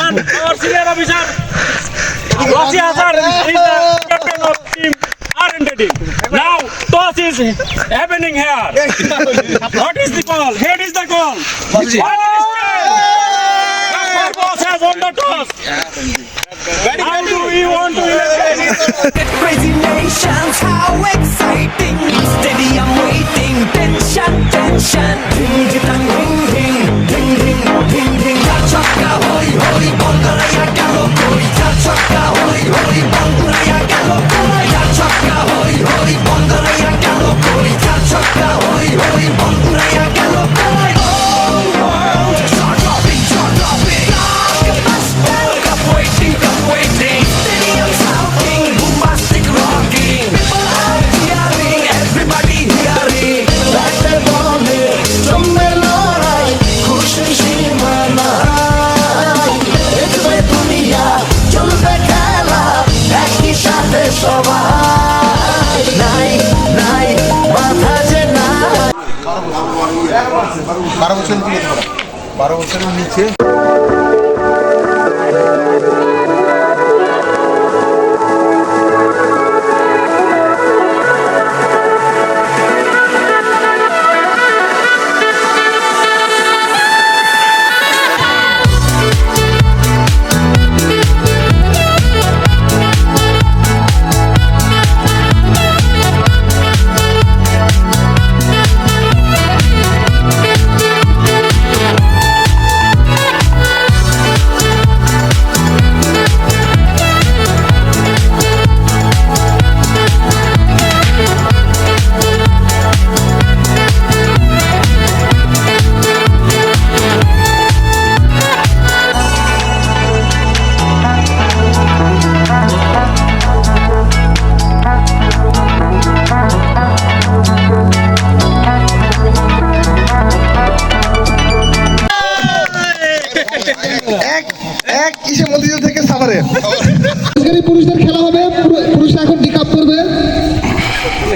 And our senior officer, Wasi Hazar, is the captain of team R&D team. Now, toss is happening here. What is the call? Here is the call. Our boss has won the toss. How do we want to Crazy nations, how exciting! Stadium waiting, tension, tension. Ding ding ding ding ding ding ding ding. Chaka hoy hoy, Bangladesh galo koi. Chaka hoy hoy, Bangladesh galo koi. Chaka hoy hoy, Bangladesh galo koi. Chaka hoy hoy, Bangladesh galo koi. Oh world, start dropping, start dropping. Cup waiting, cup waiting. Stadium shouting, bombastic rocking. People are cheering, everybody hearing. Let the ball in, jumbe lorai, khushi shimanai. Ekbe duniya, cholbe khela, ekhi sathe shobai. Nai, nai, matha je nai. 12 বছরের নিচে পুরুষদের খেলা হবে। পুরুষরা এখন ডিক up করবে।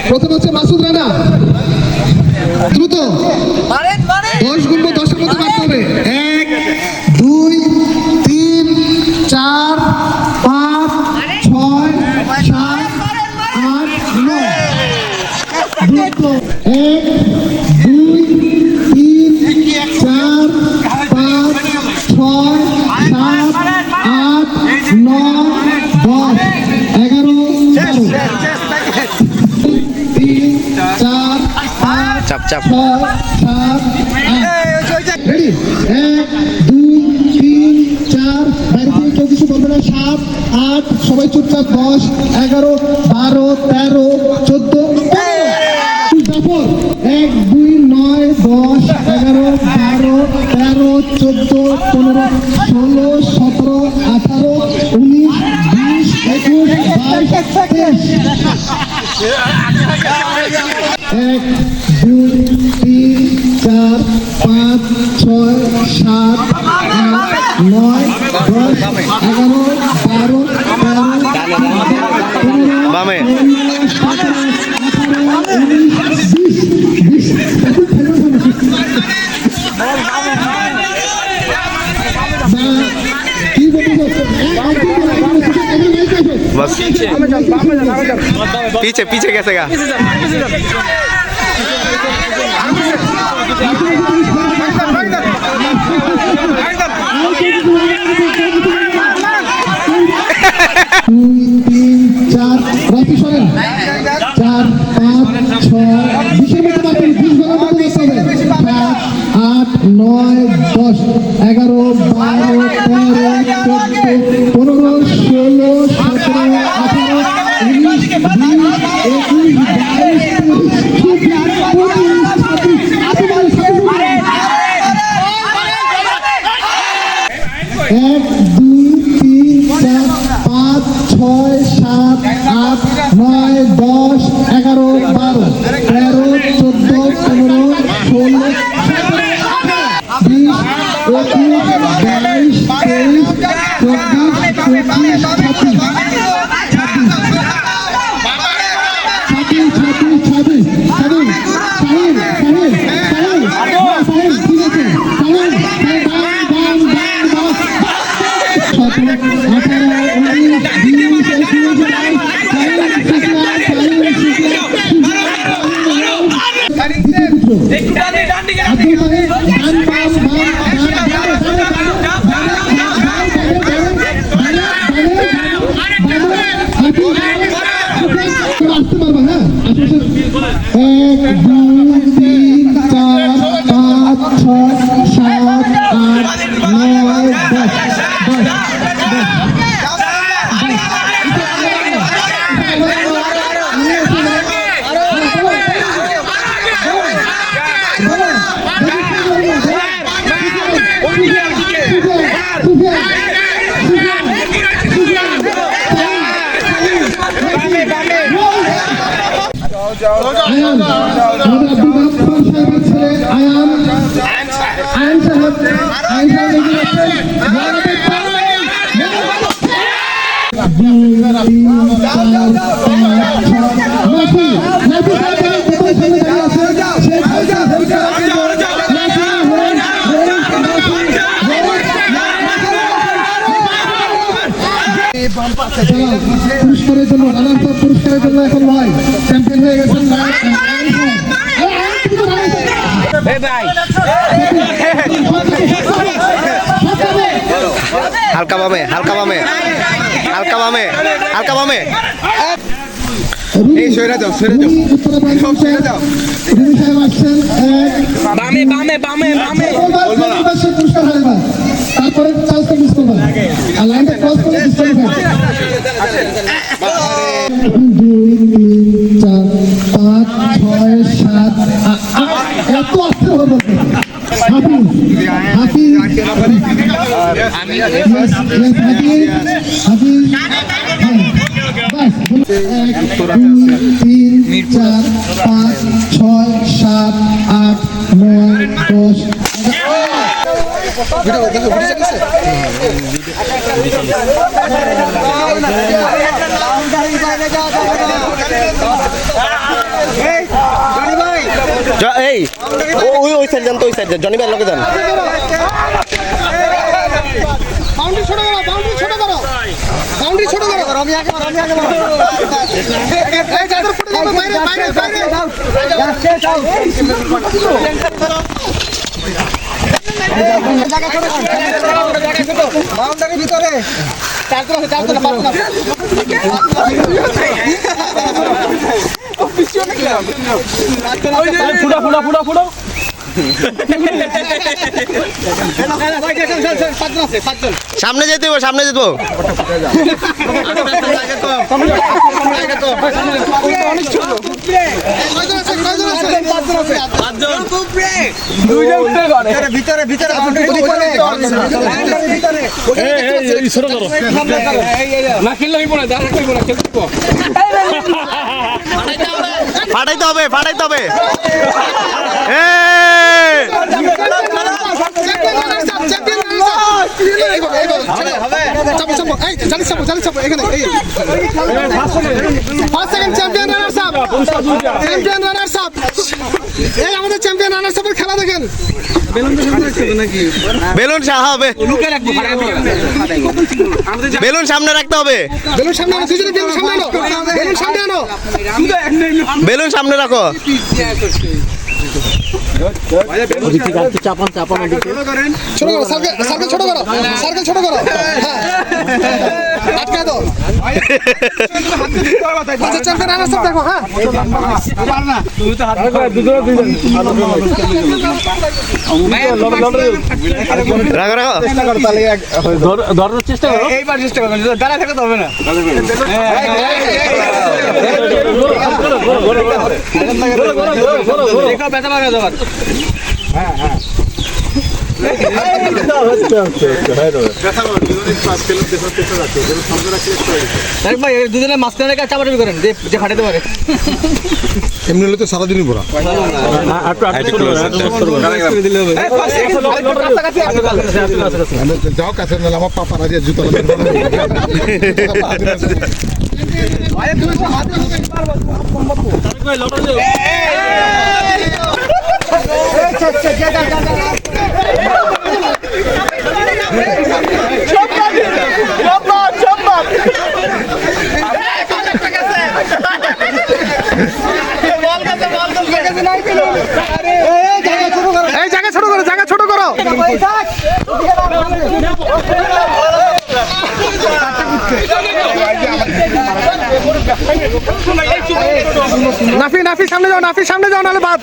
প্রথম হচ্ছে মাসুদ রানা, দ্রুত 10 গুনবো, 10-এর মধ্যে মারতে হবে। 1 2 3 4 5 6 7 8 9 দ্রুত 1 2 3 4 5 6 7 8 9 10 11 12 3 4 5 চাপ চাপ 6 7 8 রেডি 1 2 3 4 বাইরে থেকে কেউ কিছু বলবে না। 7 8 সবাই চুপচাপ 10 11 12 13 14 জাফর 1 2 9 10 11 12 13 14 15 16 17 18 19 20 21 22 1 2 3 4 5 6 7 8 9 10 11 12 13 বামে बस पीछे पीछे कैसे गया পুরস্কারের জন্য পুরস্কারের জন্য এখন নয় চ্যাম্পিয়ন হয়ে গেছেন হালকা বামে হালকা বামে হালকা বামে হালকা বামে এই সরে যাও সব সরে যাও বামে বামে বামে বামে পুরস্কার হয় না তারপরে চান্স মিস করবেন আর লাইনটা ক্রস করে ডিসকাস হবে 2 3 4 5 6 7 এত আসতে হবে হাফিজ আমি হাফিজ বাস 1 2 3 4 5 6 7 8 9 এই ওই সাইড যান তো ওই সাইড যান জনি ভাই লগে যান বাউন্ডারি ছোট করো বাউন্ডারি ছোট করো আমি আগে এই চাদর ফুটে যাবে বাইরে জায়গা ছোট বাউন্ডারির ভিতরে চারজন পাঁচ না ফুটো সামনে যেতে হবে সামনে যেতে হবে ভিতরে ভিতরে না খেললে হইব না দাঁড়া কইব না খেলতে ফাটাইতে হবে আমাদের চ্যাম্পিয়ন রানার্স আপের খেলা দেখেন বেলুন হবে বেলুন সামনে রাখতে হবে বেলুন সামনে আনো দুজনে বেলুন সামনে আনো বেলুন সামনে আনো বেলুন সামনে রাখো ছোট করো সার্কেল ছোট করো হ্যাঁ আটকে দাও আচ্ছা চ্যাম্পিয়ন রানার্স আপ দেখো হ্যাঁ রাখো চেষ্টা করো এইবার চেষ্টা করবেন দাঁড়া থাকতে হবে না ব্যথা পাকা যাবার ভাই দুজনে মাঝখানে রেখে চাপাচাপি করেন যে ফাটাতে পারে এমনি হলে তো সারাদিনই ভরা যাও কাছে নাহলে আমার পাপা রাজিয়া জুতো জায়গা ছোট করো নাফি নাফি সামনে যাও, নাফি সামনে যাও, নাহলে বাদ।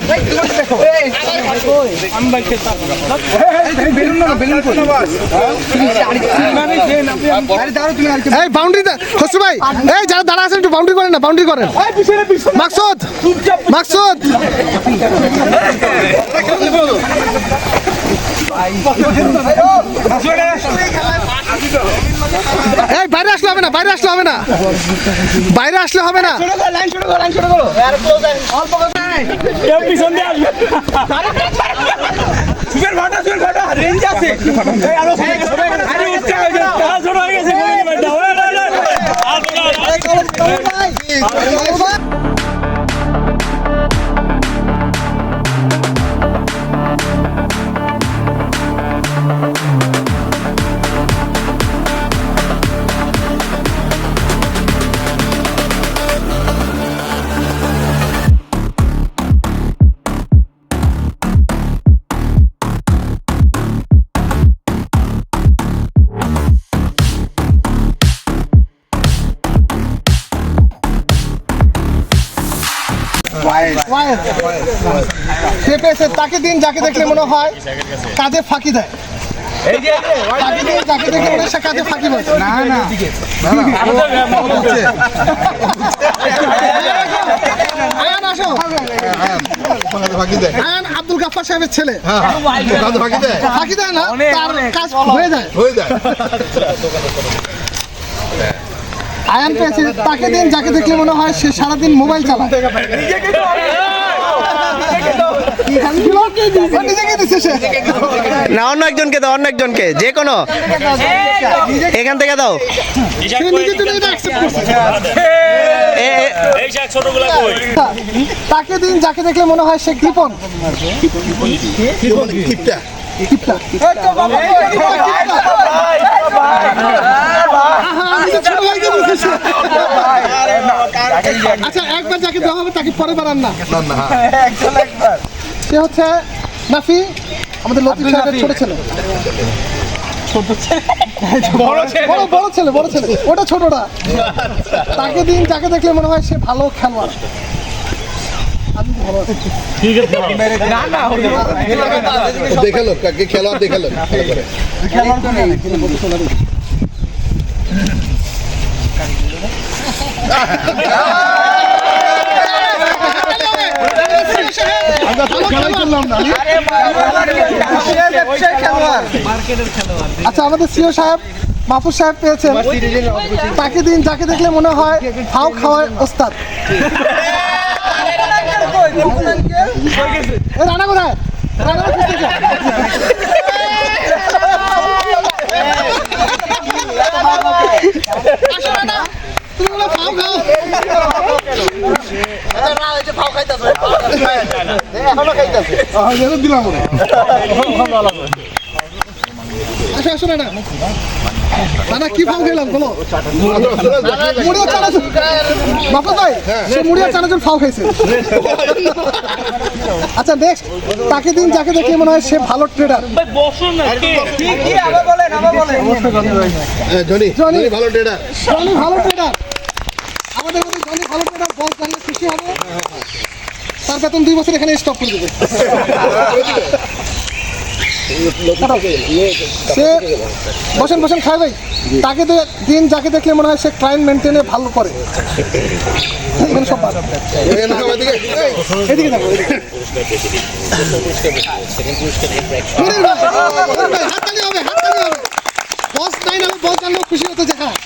এই বাউন্ডারি খসরু ভাই, এই যারা দাঁড়া আছেন একটু বাউন্ডারি করেন না, বাউন্ডারি করেন। মাকসুদ মাকসুদ এই বাইরে আসলে হবে না, বাইরে আসলে হবে না, বাইরে আসলে হবে না। কেউ পিছন দিয়ে আসবে। ছোট হয়ে গেছে সে পেয়েছে। তাকে দিন যাকে দেখলে মনে হয় কাজে ফাঁকি দেয়। তাকে দিন যাকে দেখলে মনে হয় সে কাজে ফাঁকি দেয়। আয়ান আসো। আয়ান আব্দুল গাফফার সাহেবের ছেলে। ফাঁকি দেয় না, তার কাজ হয়ে যায়। আয়ান পেয়েছে। তাকে দিন যাকে দেখলে মনে হয় সে সারাদিন মোবাইল চালায়। নিজেকে দিচ্ছে সে। না অন্য একজনকে দাও, অন্য একজনকে, যে কোনো এখান থেকে দাও। সে নিজের জন্য এটা accept করছে। এই শাক ছোটগুলা কই? তাকে দিন যাকে দেখলে মনে হয় সে কৃপণ। কিপটা। আচ্ছা একবার যাকে দেওয়া হবে তাকে পরে বাড়ান না। সে হচ্ছে নাফি, আমাদের লতিফ সাহেবের ছোট ছেলে। বড় ছেলে, বড় ছেলে, ওটা ছোটটা। তাকে দিন যাকে দেখলে মনে হয় সে ভালো খেলোয়াড়। দেখালো কাকে খেলোয়াড় দেখালো আচ্ছা আমাদের সিও সাহেব মাহফুজ সাহেব পেয়েছেন। তাকে দিন যাকে দেখলে মনে হয় ফাও খাওয়ার ওস্তাদ। রানা কোথায়? রানা কোথায়? তুমি বলো ফাও খাও। দিলাম আসো আসো না দাদা কি ফাও খেলাম বলো। মুড়িয়া চানাচুর বাপা ভাই, সে মুড়িয়া চানাচুর ফাও খাইছে। আচ্ছা নেক্সট, তাকে দিন যাকে দেখলে মনে হয় সে ভালো ট্রেডার। জনি ভালো ট্রেডার। জনি ভালো ট্রেডার। আমাদের মধ্যে জনি ভালো ট্রেডার, বস জানলে খুশি হবে। তার বেতন 2 বছর এখানে স্টপ করে দেবে। সে বসেন বসেন খায় ভাই। তাকে দিন যাকে দেখলে মনে হয় সে ক্লায়েন্ট মেনটেনে ভালো করে। সব এদিকে দেখো, হাততালি হবে, হাততালি হবে। বস নাই না, বস জানলেও খুশি হতো যে হ্যাঁ।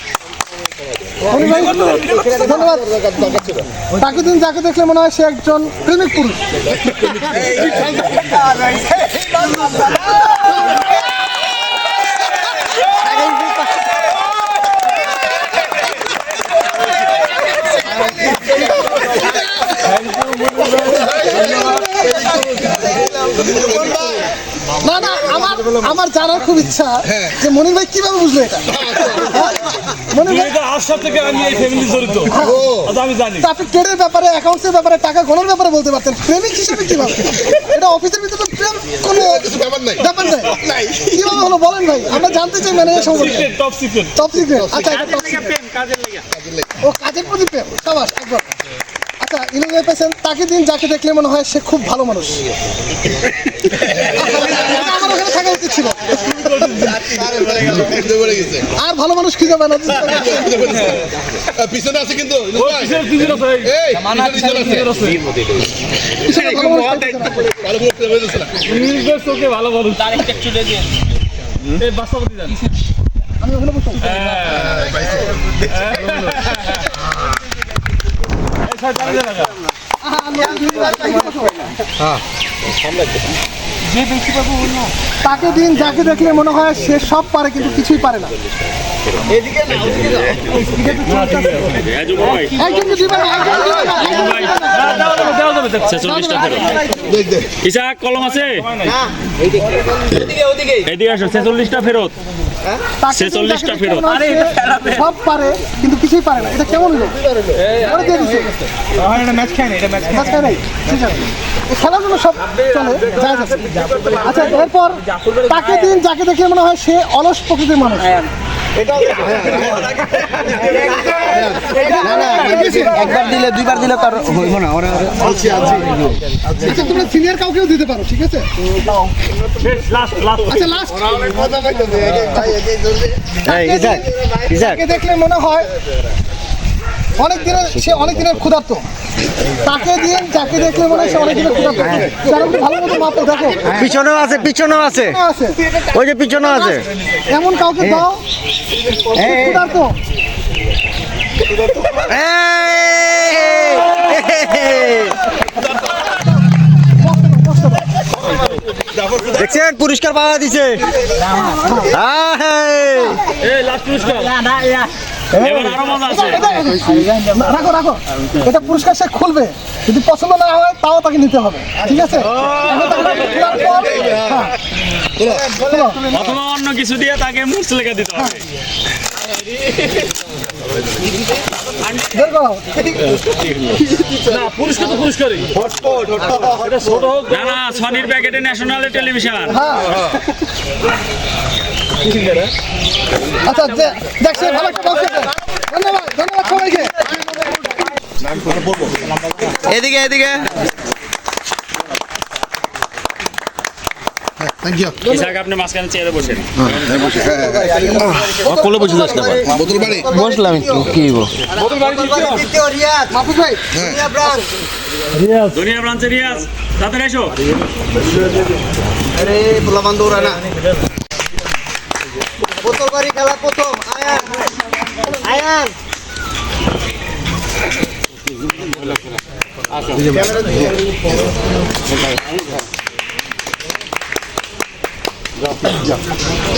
ধন্যবাদ। তাকে দিন যাকে দেখলে মনে হয় সে একজন প্রেমিক পুরুষ। না না, আমার জানার খুব ইচ্ছা যে মনির ভাই কিভাবে বুঝলো এটা। মনির ভাই আসার থেকে আমি এই ফ্যামিলি জড়িত, আমি জানি। আপনি ট্রেডের ব্যাপারে, অ্যাকাউন্টসের ব্যাপারে, টাকা গণনার ব্যাপারে বলতে পারতেন, প্রেমিক হিসেবে কিভাবে? এটা অফিসের ভিতরে তো প্রেম কোনো ব্যাপার নাই। কিভাবে হলো বলেন ভাই, আমরা জানতে চাই ম্যানেজার সম্পর্কে। Top secret. Top secret. আচ্ছা এটা টপ সিক্রেট। ও কাজের প্রতি প্রেম, সাবাস একবার। আচ্ছা ইলুমিনেট পেয়েছেন, তাকে দিন যাকে দেখলে মনে হয় সে খুব ভালো মানুষ। আমার ওখানে থাকা উচিত ছিল। আর ভালো মানুষ খুঁজে পায় না। পিছনে আছে কিন্তু পিছনে ভালো মানুষ পাইতেছে না। চোখে ভালো বলুন বাস্তবতি যান আমি ওখানে বসে তাকে দিন যাকে দেখলে মনে হয় সে সব পারে কিন্তু কিছুই পারে না। একজনকে দিবে না, ইসাক কলম আছে এদিকে আসো 46টা ফেরত তাকে দিন 46টা যাকে দেখলে ফেরত। মনে হয় সে সব পারে কিন্তু কিছুই পারে না। এটা কেমন হলো? ওরা দিয়ে দিছে। ম্যাচ খায় নাই, ঠিক আছে। এই খেলাধুলো সব চলে, যায় আছে। আচ্ছা, এরপর তাকে দিন যাকে দেখলে মনে হয় সে অলস প্রকৃতির মানুষ। একবার দিলে দুইবার দিলে তার হইব না। ওরা আচ্ছা, তোমরা সিনিয়র কাউকেও দিতে পারো, ঠিক আছে? আচ্ছা, লাস্ট তাকে দেখলে মনে হয় অনেক দিনের ক্ষুধার্ত। তাকে দিন যাকে দেখলে মনে হয় সে অনেক দিনের ক্ষুধার্ত। যারা একটু ভালো মতো মাপো, দেখো পিছনেও আছে, পিছনেও আছে, আছে ওই যে পিছনেও আছে। এমন কাউকে দাও সে ক্ষুধার্ত। দেখছেন পুরস্কার পাওয়া দিছে। এবার আরো মজা আছে রাখো রাখো, এটা পুরস্কার সে খুলবে, যদি পছন্দ না হয় তাও তাকে নিতে হবে, ঠিক আছে? এখন তাকে খোলার পর, হ্যাঁ, খোলো। অথবা অন্য কিছু দিয়ে তাকে মুছ লেখা দিতে হবে বের করো। পুরস্কার তো পুরস্কারই এটা ছোট হোক না না সনির প্যাকেটে ন্যাশনাল টেলিভিশন হ্যাঁ, আচ্ছা, দেখছি ভালো একটা বক্স আছে। ধন্যবাদ, ধন্যবাদ সবাইকে। এদিকে এদিকে থ্যাংক ইউ। ইসাক আপনি মাঝখানে চেয়ারে বসেন কোলে বসে যাস না বোতল বাড়ি বসলাম একটু, কি মাহফুজ ভাই, দুনিয়া ব্রাঞ্চে রিয়াজ তাড়াতাড়ি এসো খেলা প্রথম আয়ান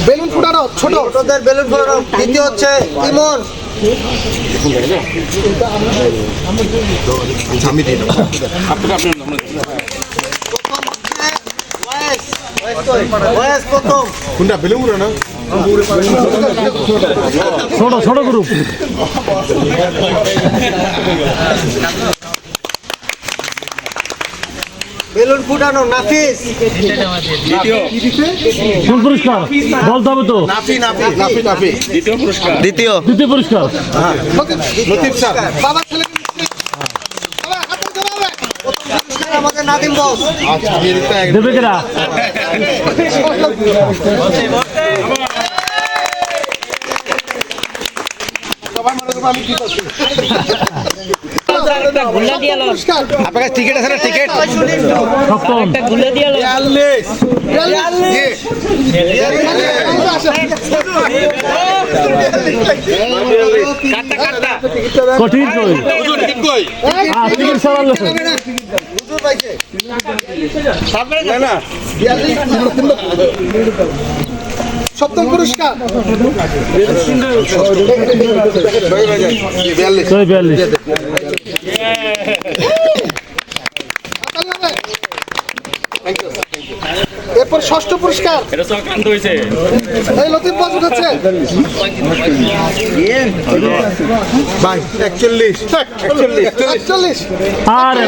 বেলুন ফুটানো ছোট, ছোটদের বেলুন ফোড়ানো। দ্বিতীয় হচ্ছে ইমন। প্রথম কোনটা বেলুন না ছোট ছোট গ্রুপ বেলুন ফুটানো নাফিস। কোন পুরস্কার বলতে হবে তো নাফি নাফি দ্বিতীয় পুরস্কার দ্বিতীয় দ্বিতীয় পুরস্কার লতিফ স্যার বাবা ছেলে বাবা হাতে ধরে আমাদের নাদিম বস। আচ্ছা আমি এটা দেবে কেরা সবাই মনে করব আমি কি করছি পুরস্কার আপনার কাছে টিকিট আছে না? টিকিট সপ্তম কঠিন কই ঠিক কই টিকিট সরালো সপ্তম পুরস্কার 42 এরপর ষষ্ঠ পুরস্কার এটা চক্রান্ত হয়েছে এই লতিফ বস উঠেছে ভাই 41 আরে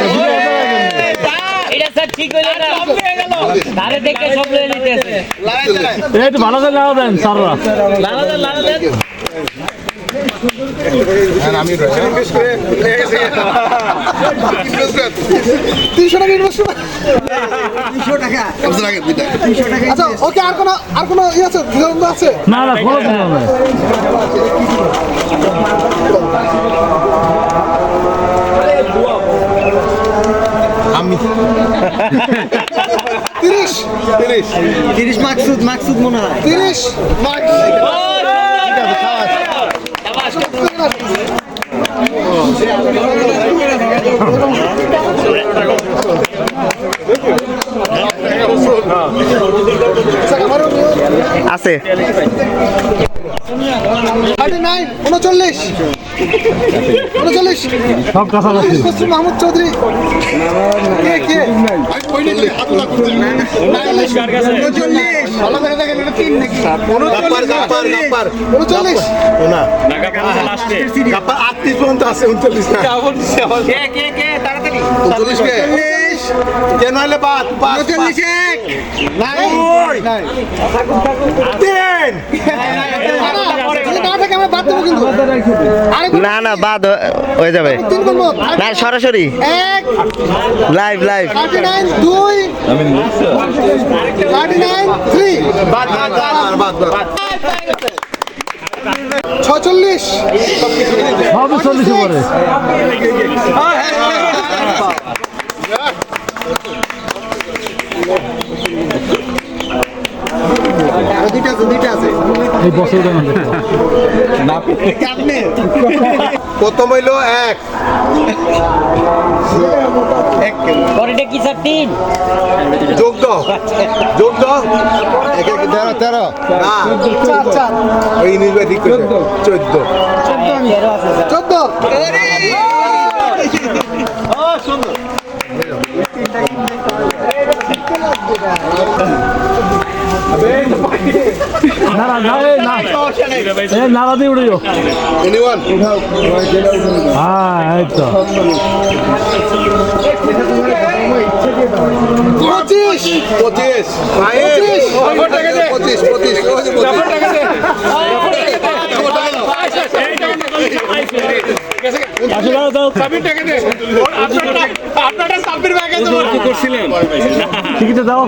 এটা স্যার ঠিক হইলো না ধারে দেখে সব লয়ে নিতেছে এই তো ভালো করে লাগাও দেন সাররা লালা দেন আমি 300 টাকা ইনভেস্টমেন্ট। 200 টাকা বিদায়। আচ্ছা ওকে, আর কোনো ইয়ে আছে, দ্বিধাদ্বন্দ্ব আছে? না না কোনো দিন না। আমি 30 মাকসুদ মনে হয়। 30 মার্ক। আছে 39 39 সব কথা আছে। পশ্চিম মাহমুদ চৌধুরী। কে আমি কইলে হাতটা খুঁজে না। 39 ভালো করে দেখেন এটা 3 নাকি? গাপ্পার। 39 না। লাস্টে গাপ্পার 38 পর্যন্ত আছে 39 না। কে তাড়াতাড়ি 39 কে? কেন হলে বাদ? 39 এক। নাই। দেন। না থাকে আমরা বাদ দেবো কিন্তু। আরেকবার না না বাদ হয়ে যাবে 3 করবো। না সরাসরি 1 লাইভ 39 2 39 3 বাদ। 46 সব 40 পরে। দুইটা আছে। এই বছর প্রথম হইলো 1। পরেটা কি স্যার 3? যোগ দাও। 13 না 4 ওই নির্বাচন ঠিক করে 14 14 না না না এই না এই নালা দিয়ে উড়িও। এনিওয়ান হ্যাঁ এই তো 25 25 আসলে দাও টিকিটে দাও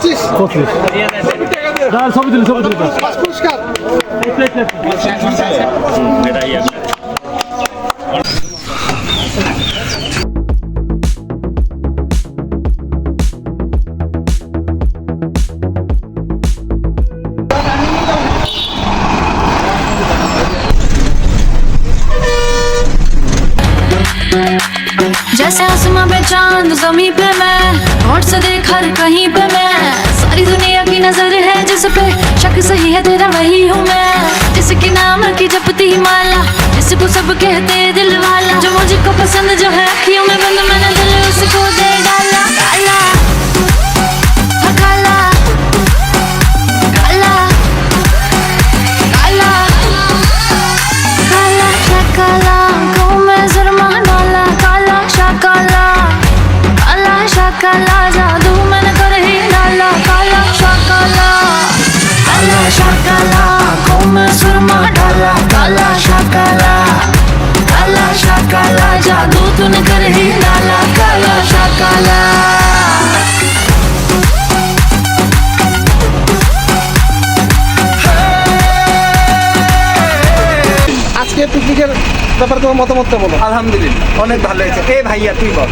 25 দাও ছবি দিলে পুরস্কার। जैसे आसमां पे चांद ज़मीं पे मैं होठ से देख हर कहीं पे मैं सारी दुनिया की नजर है जिस पे शक सही है तेरा वही हूँ मैं जिसके नाम की जपती ही माला जिसको सब कहते दिल वाला जो मुझको पसंद जो है अखियों में बंद मैंने दिल उसको दे डाला काला हाँ काला काला काला काला शकला को मैं ज़रमा डाला काला शकला जादू मैंने कर ही डाला काला शकला को मैं ज़रमा डाला काला शकला जादू तूने कर ही डाला काला शकला। আজকে পিকনিকের ব্যাপারে তোমার মতামতটা বলো। আলহামদুলিল্লাহ অনেক ভালো হয়েছে। ভাইয়া তুই বল।